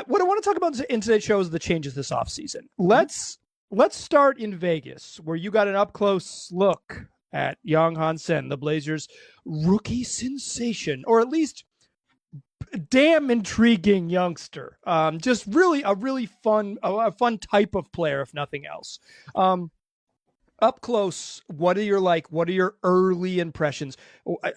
what I want to talk about in today's show is the changes this offseason. Let's start in Vegas, where you got an up-close look at杨瀚森, the Blazers' rookie sensation, or at least damn intriguing youngster. Just really a really fun type of player, if nothing else. Up close, what are your early impressions?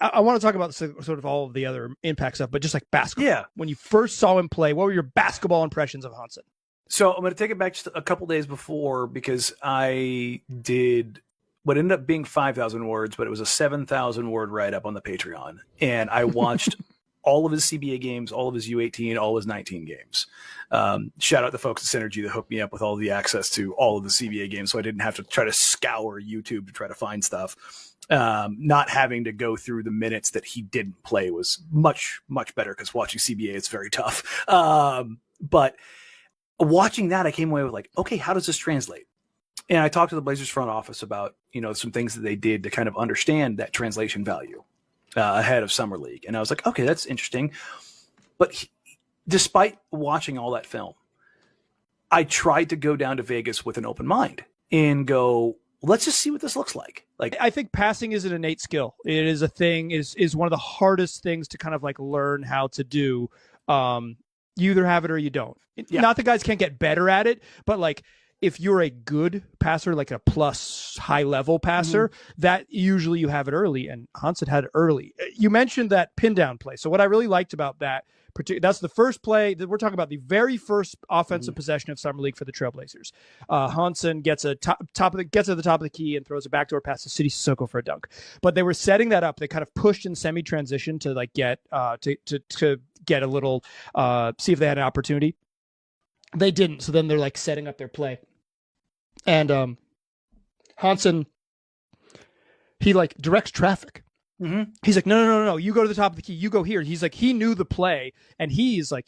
I want to talk about sort of all of the other impact stuff, but just like basketball. Yeah. When you first saw him play, what were your basketball impressions of Hansen? So I'm going to take it back just a couple days before, because I did what ended up being 5,000 words, but it was a 7,000 word write-up on the Patreon. And I watched all of his CBA games, all of his U18, all his 19 games. Shout out to folks at Synergy that hooked me up with all the access to all of the CBA games, so I didn't have to try to scour YouTube to try to find stuff. Not having to go through the minutes that he didn't play was much, much better, because watching CBA, it's very tough. But watching that, I came away with like, okay, how does this translate? And I talked to the Blazers front office about, some things that they did to kind of understand that translation value ahead of Summer League. And I was like, okay, that's interesting. But despite watching all that film, I tried to go down to Vegas with an open mind and go, let's just see what this looks like. Like, I think passing is an innate skill. It is a thing, is one of the hardest things to kind of like learn how to do. You either have it or you don't. Yeah. Not that guys can't get better at it, but like, if you're a good passer, like a plus high level passer, that usually you have it early, and Hansen had it early. You mentioned that pin down play. So what I really liked about that, that's the first play that we're talking about, the very first offensive possession of Summer League for the Trailblazers. Hansen gets gets to the top of the key and throws a backdoor pass to City Sissoko for a dunk. But they were setting that up. They kind of pushed in semi-transition to like get to get a little see if they had an opportunity. They didn't. So then they're like setting up their play. And Hansen, he like directs traffic. He's like, no, you go to the top of the key, you go here. He's like, he knew the play, and he's like,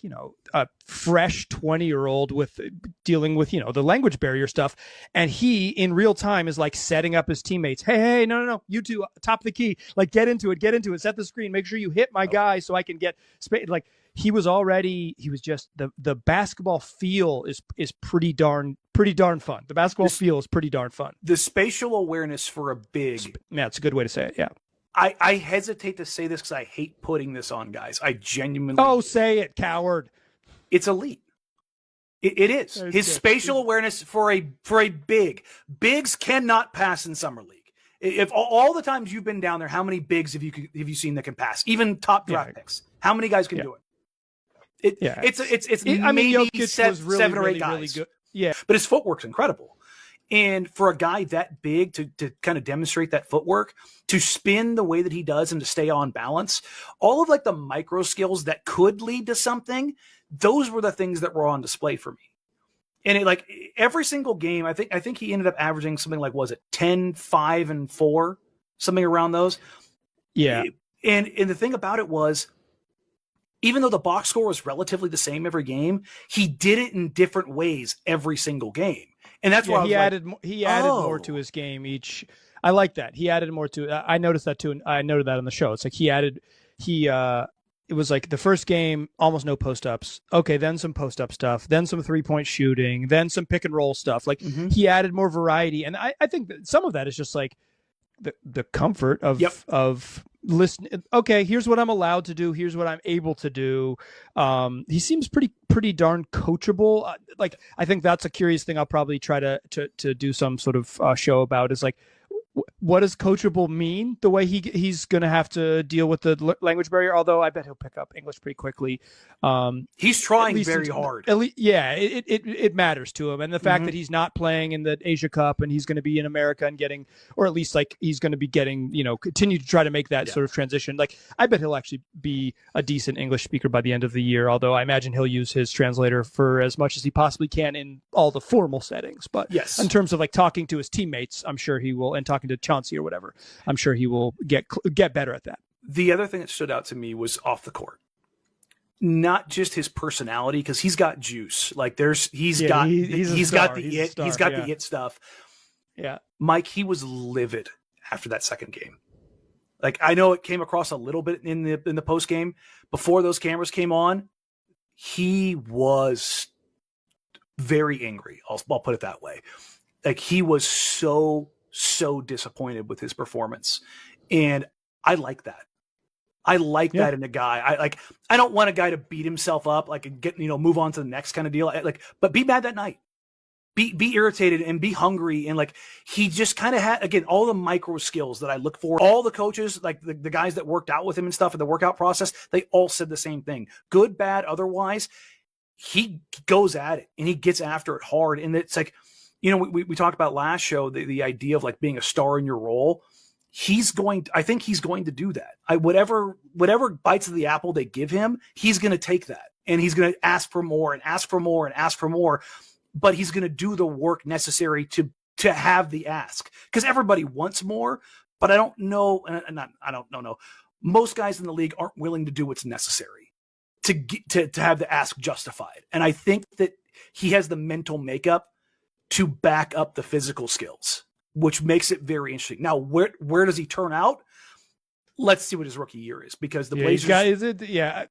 a fresh 20-year-old with dealing with, the language barrier stuff. And he in real time is like setting up his teammates. Hey, no, you two, top of the key, like get into it, set the screen, make sure you hit my guy so I can get space. Like he was just the basketball feel is pretty darn fun. The basketball feel is pretty darn fun. The spatial awareness for a big. Yeah, it's a good way to say it. Yeah. I hesitate to say this because I hate putting this on guys. I genuinely. Oh, say it, coward. It's elite. It is. His spatial awareness for a big. Bigs cannot pass in Summer League. If all the times you've been down there, how many bigs have you seen that can pass? Even top draft picks. How many guys can do it? It's maybe Jokic seven was or eight guys. really good. Yeah, but his footwork's incredible. And for a guy that big to kind of demonstrate that footwork, to spin the way that he does and to stay on balance, all of like the micro skills that could lead to something, those were the things that were on display for me. And it like every single game, I think he ended up averaging something like, was it 10, 5, and 4, something around those. Yeah. And the thing about it was, even though the box score was relatively the same every game, he did it in different ways every single game. And that's why he added more to his game each. I like that. He added more to it. I noticed that too. And I noted that on the show. It's like it was like the first game, almost no post ups. Okay. Then some post up stuff, then some 3-point shooting, then some pick and roll stuff. Like he added more variety. And I think that some of that is just like the comfort of listening. Okay, here's what I'm allowed to do. Here's what I'm able to do. He seems pretty darn coachable. Like I think that's a curious thing. I'll probably try to do some sort of show about is like, what does coachable mean? The way he's going to have to deal with the language barrier. Although I bet he'll pick up English pretty quickly. He's trying very hard. It matters to him, and the fact that he's not playing in the Asia Cup and he's going to be in America and getting, or at least like he's going to be getting, continue to try to make that sort of transition. Like I bet he'll actually be a decent English speaker by the end of the year. Although I imagine he'll use his translator for as much as he possibly can in all the formal settings. But in terms of like talking to his teammates, I'm sure he will, and talking to Chauncey or whatever, I'm sure he will get better at that. The other thing that stood out to me was off the court. Not just his personality, because he's got juice. Like he's got the it stuff. Yeah. Mike, he was livid after that second game. Like I know it came across a little bit in the post game before those cameras came on. he was very angry. I'll put it that way. Like, he was so disappointed with his performance. And I like that. I like that in a guy. I don't want a guy to beat himself up, like, and get, move on to the next kind of deal. But be mad that night. Be irritated and be hungry. And like, he just kind of had, again, all the micro skills that I look for. All the coaches, like the guys that worked out with him and stuff in the workout process, they all said the same thing. Good, bad, otherwise, he goes at it and he gets after it hard. And it's like, we talked about last show, the idea of like being a star in your role. I think he's going to do that. Whatever bites of the apple they give him, he's going to take that, and he's going to ask for more and ask for more and ask for more. But he's going to do the work necessary to have the ask, because everybody wants more. But I don't know, I don't know. Most guys in the league aren't willing to do what's necessary to have the ask justified. And I think that he has the mental makeup to back up the physical skills, which makes it very interesting. Now, where does he turn out? Let's see what his rookie year is, because the Blazers.